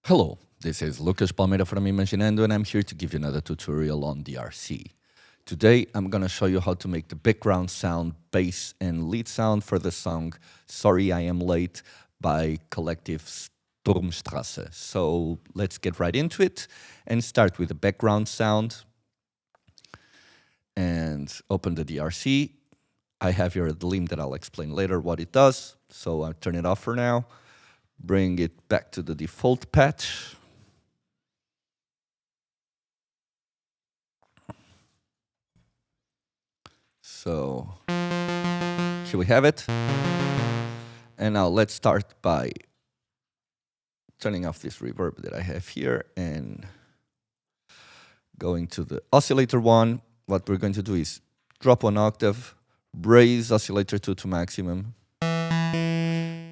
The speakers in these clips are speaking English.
Hello, this is Lucas Palmeira from Imaginando, and I'm here to give you another tutorial on DRC. Today, I'm going to show you how to make the background sound, bass, and lead sound for the song Sorry I Am Late by Kollektiv's Turmstrasse. So let's get right into it and start with the background sound. And open the DRC. I have here a DLYM that I'll explain later what it does. So I'll turn it off for now. Bring it back to the default patch. So here we have it. And now let's start by turning off this reverb that I have here and going to the oscillator one. What we're going to do is drop 1 octave, raise oscillator 2 to maximum,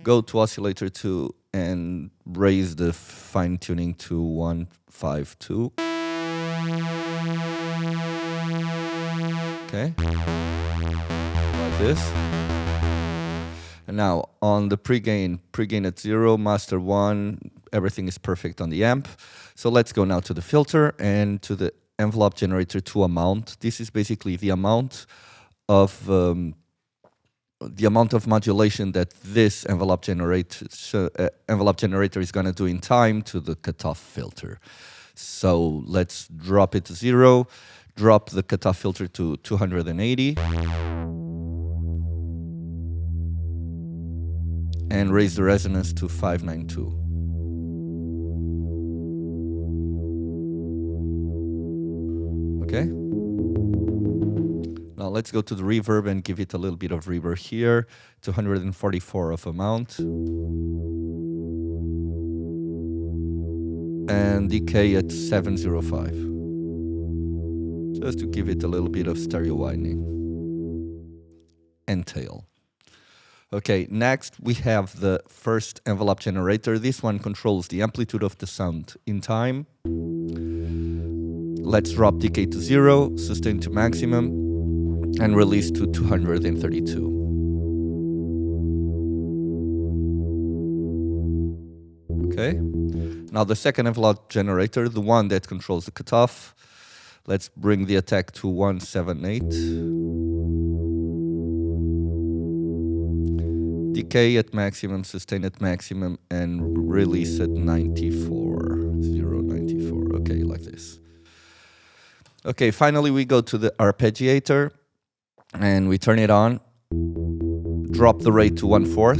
go to oscillator 2 and raise the fine tuning to 152. Okay, like this. And now on the pre-gain at 0, master 1, everything is perfect on the amp. So let's go now to the filter and to the envelope generator to amount. This is basically the amount of modulation that this envelope generator is going to do in time to the cutoff filter. So let's drop it to 0, drop the cutoff filter to 280, and raise the resonance to 592. Okay. Now let's go to the reverb and give it a little bit of reverb here, 244 of amount. And decay at 705. Just to give it a little bit of stereo widening. And tail. Okay, next we have the first envelope generator. This one controls the amplitude of the sound in time. Let's drop decay to 0, sustain to maximum, and release to 232. Okay. Now the second envelope generator, the one that controls the cutoff. Let's bring the attack to 178. Decay at maximum, sustain at maximum, and release at 94. 094. Okay, like this. Okay, finally we go to the arpeggiator and we turn it on. Drop the rate to 1/4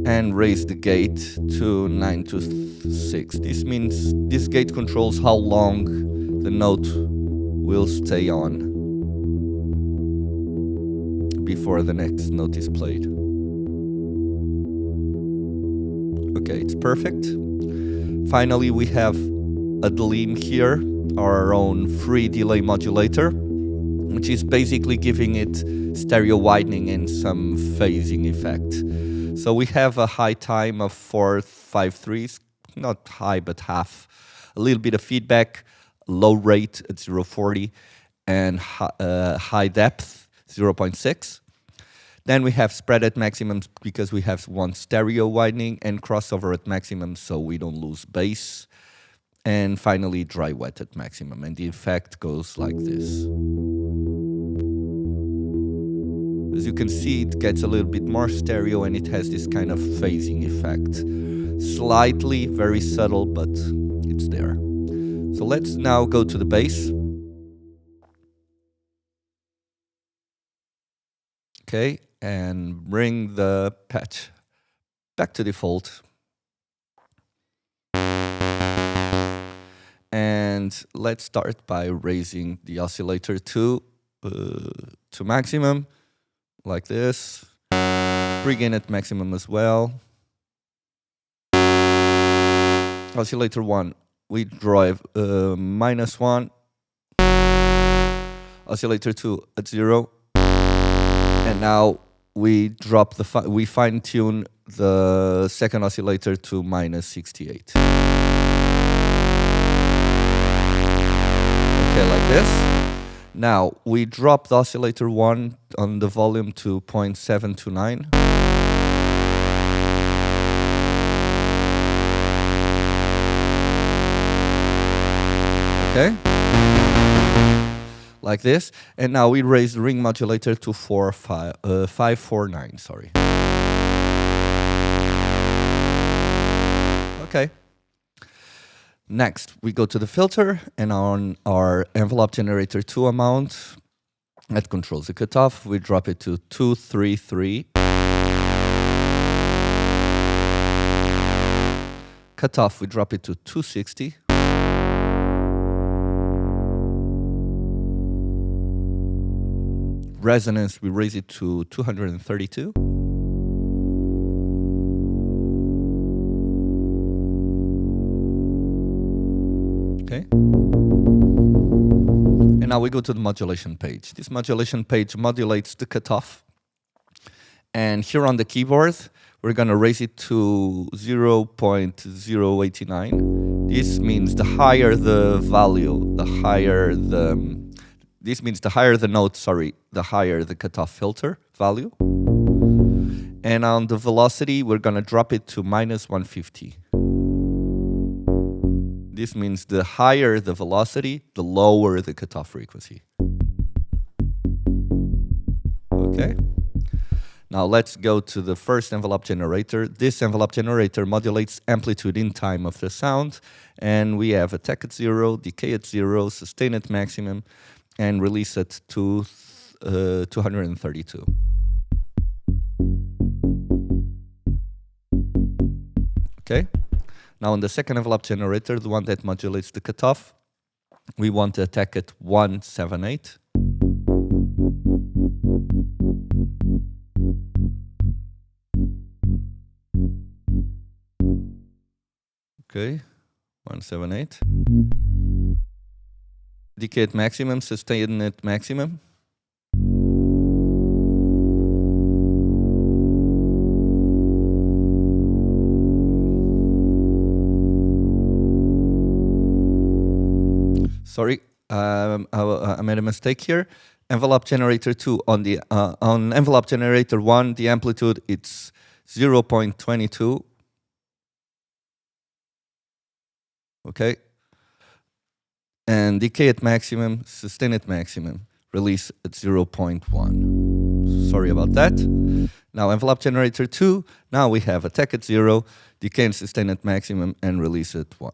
and raise the gate to 9 to 6. This means this gate controls how long the note will stay on before the next note is played. Okay, it's perfect. Finally, we have a DLYM here, our own free delay modulator, which is basically giving it stereo widening and some phasing effect. So we have a high time of 453s, not high but half, a little bit of feedback, low rate at 0.40, and high depth 0.6. Then we have spread at maximum because we have one stereo widening, and crossover at maximum so we don't lose bass. And finally dry wet at maximum, and the effect goes like this. As you can see, it gets a little bit more stereo and it has this kind of phasing effect. Slightly, very subtle, but it's there. So let's now go to the bass. Okay, and bring the patch back to default. And let's start by raising the oscillator to maximum, like this. Pre-gain at maximum as well. Oscillator 1, we drive -1. Oscillator 2 at 0. And now we drop we fine tune the second oscillator to -68. Okay, like this. Now we drop the oscillator 1 on the volume to 0.729. Okay? Like this. And now we raise the ring modulator to 549, sorry. Okay. Next, we go to the filter, and on our envelope generator 2 amount, that controls the cutoff, we drop it to 233. Cutoff, we drop it to 260. Resonance, we raise it to 232. Okay. And now we go to the modulation page. This modulation page modulates the cutoff. And here on the keyboard, we're going to raise it to 0.089. This means the higher the value, the higher the... This means the higher the note, sorry, the higher the cutoff filter value. And on the velocity, we're going to drop it to -150. This means the higher the velocity, the lower the cutoff frequency. Okay. Now let's go to the first envelope generator. This envelope generator modulates amplitude in time of the sound. And we have attack at 0, decay at 0, sustain at maximum, and release at 232. Okay. Now on the second envelope generator, the one that modulates the cutoff, we want to attack at 178. Okay, 178. Decay at maximum, sustain at maximum. Sorry, I made a mistake here. Envelope generator 2 on the on envelope generator 1, the amplitude it's 0.22. Okay. And decay at maximum, sustain at maximum, release at 0.1. Sorry about that. Now envelope generator 2, now we have attack at 0, decay and sustain at maximum, and release at 1.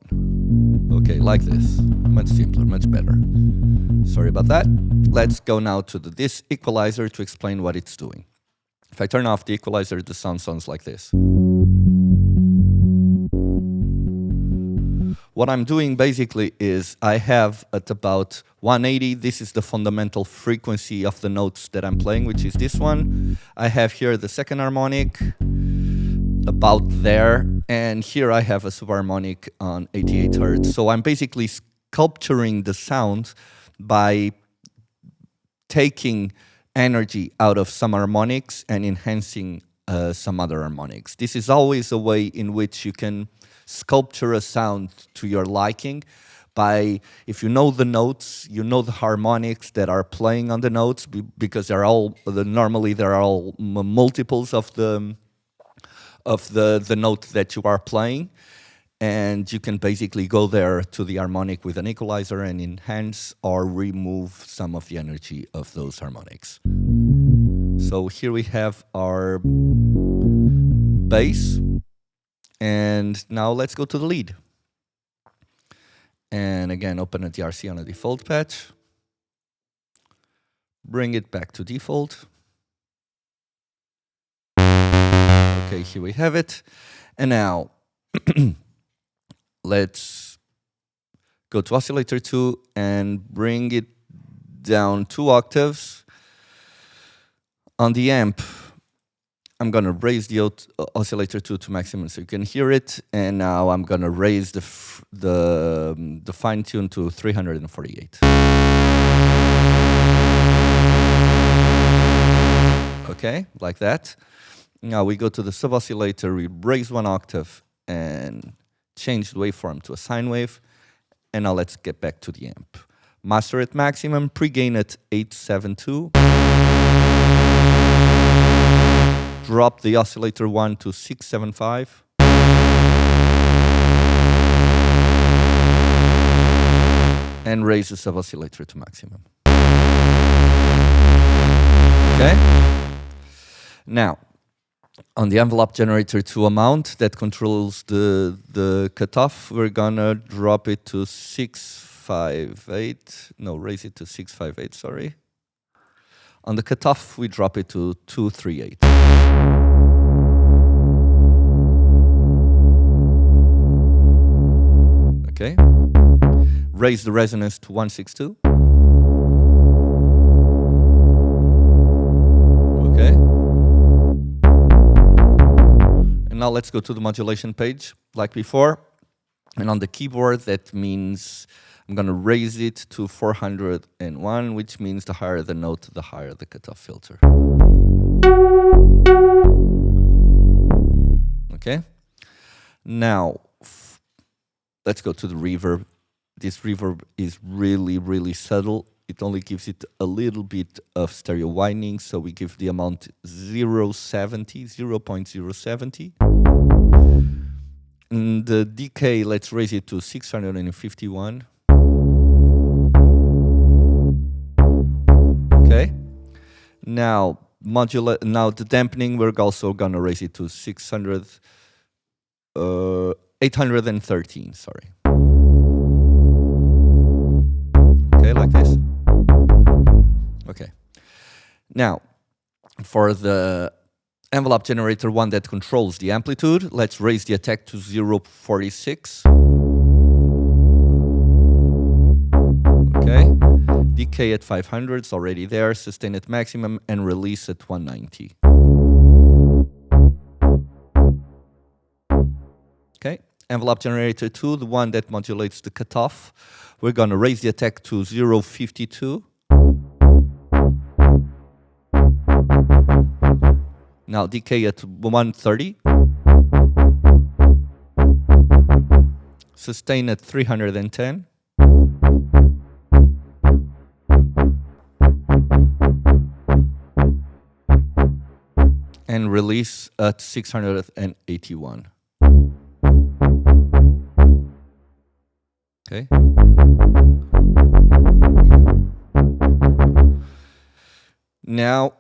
Okay, like this. Much simpler, much better. Sorry about that. Let's go now to this equalizer to explain what it's doing. If I turn off the equalizer, the sound sounds like this. What I'm doing basically is I have at about 180, this is the fundamental frequency of the notes that I'm playing, which is this one. I have here the second harmonic, about there, and here I have a subharmonic on 88 Hertz. So I'm basically sculpturing the sound by taking energy out of some harmonics and enhancing some other harmonics. This is always a way in which you can sculpture a sound to your liking by, if you know the notes, you know the harmonics that are playing on the notes, because they're all normally they're all multiples of the note that you are playing, and you can basically go there to the harmonic with an equalizer and enhance or remove some of the energy of those harmonics. So here we have our bass. And now let's go to the lead. And again, open a DRC on a default patch. Bring it back to default. Okay, here we have it. And now, let's go to oscillator 2 and bring it down 2 octaves. On the amp, I'm going to raise the oscillator 2 to maximum so you can hear it. And now I'm going to raise the fine tune to 348. Okay, like that. Now we go to the sub-oscillator, we raise 1 octave and change the waveform to a sine wave. And now let's get back to the amp. Master at maximum, pre-gain at 872. Drop the oscillator 1 to 675. and raise the sub-oscillator to maximum. Okay? Now, on the envelope generator 2 amount that controls the cutoff, we're gonna drop it to 658. No, raise it to 658, sorry. On the cutoff, we drop it to 238. Okay. Raise the resonance to 162. Okay. And now let's go to the modulation page, like before. And on the keyboard, that means I'm going to raise it to 401, which means the higher the note, the higher the cutoff filter. Okay. Now, let's go to the reverb. This reverb is really, really subtle. It only gives it a little bit of stereo widening, so we give the amount 0.070. And the decay, let's raise it to 651. Okay. Now, now the dampening, we're also gonna raise it to 813, sorry. Okay, like this. Okay. Now, for the envelope generator 1 that controls the amplitude, let's raise the attack to 0.46. Okay. Decay at 500, it's already there. Sustain at maximum and release at 190. Okay. Envelope generator 2, the one that modulates the cutoff. We're going to raise the attack to 0.52. Now decay at 130. Sustain at 310. And release at 681. Okay. Now,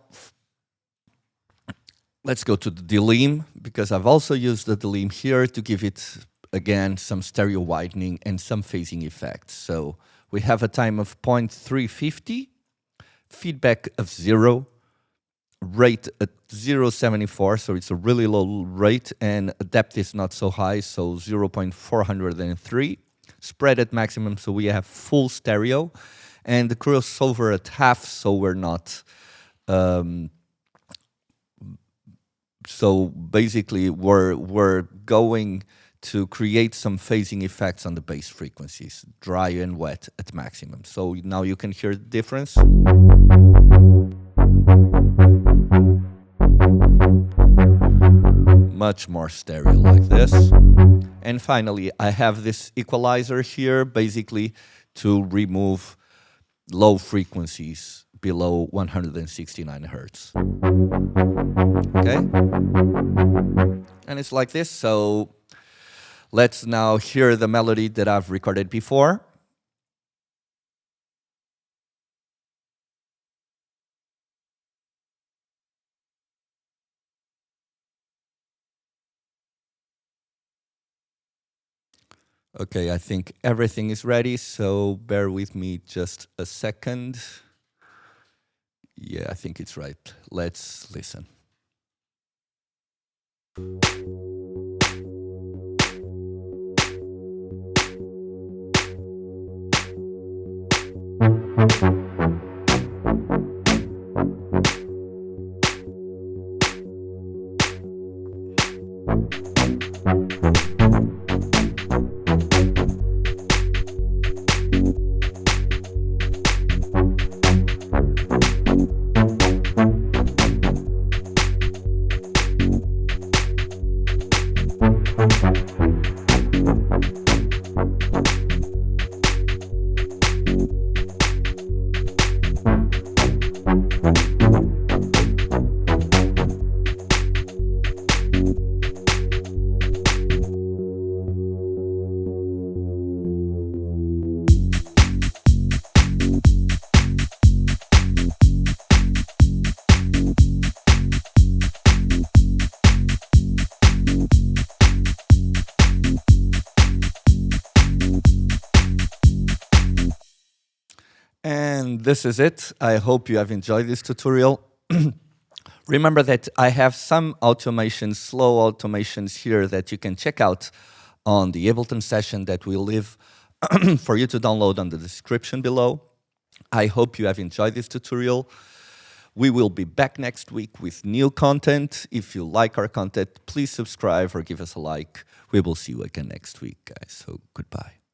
let's go to the DLYM, because I've also used the DLYM here to give it, again, some stereo widening and some phasing effects. So we have a time of 0.350, feedback of 0, rate at 0.74, so it's a really low rate, and depth is not so high, so 0.403. Spread at maximum, so we have full stereo, and the crossover at half, so we're not. So basically, we're going to create some phasing effects on the bass frequencies, dry and wet at maximum. So now you can hear the difference. Much more stereo like this. And finally, I have this equalizer here, basically to remove low frequencies below 169 hertz. Okay? And it's like this, so let's now hear the melody that I've recorded before. Okay, I think everything is ready, so bear with me just a second. Yeah, I think it's right. Let's listen. this is it. I hope you have enjoyed this tutorial. Remember that I have some automations, slow automations here that you can check out on the Ableton session that we'll leave for you to download on the description below. I hope you have enjoyed this tutorial. We will be back next week with new content. If you like our content, please subscribe or give us a like. We will see you again next week, guys. So goodbye.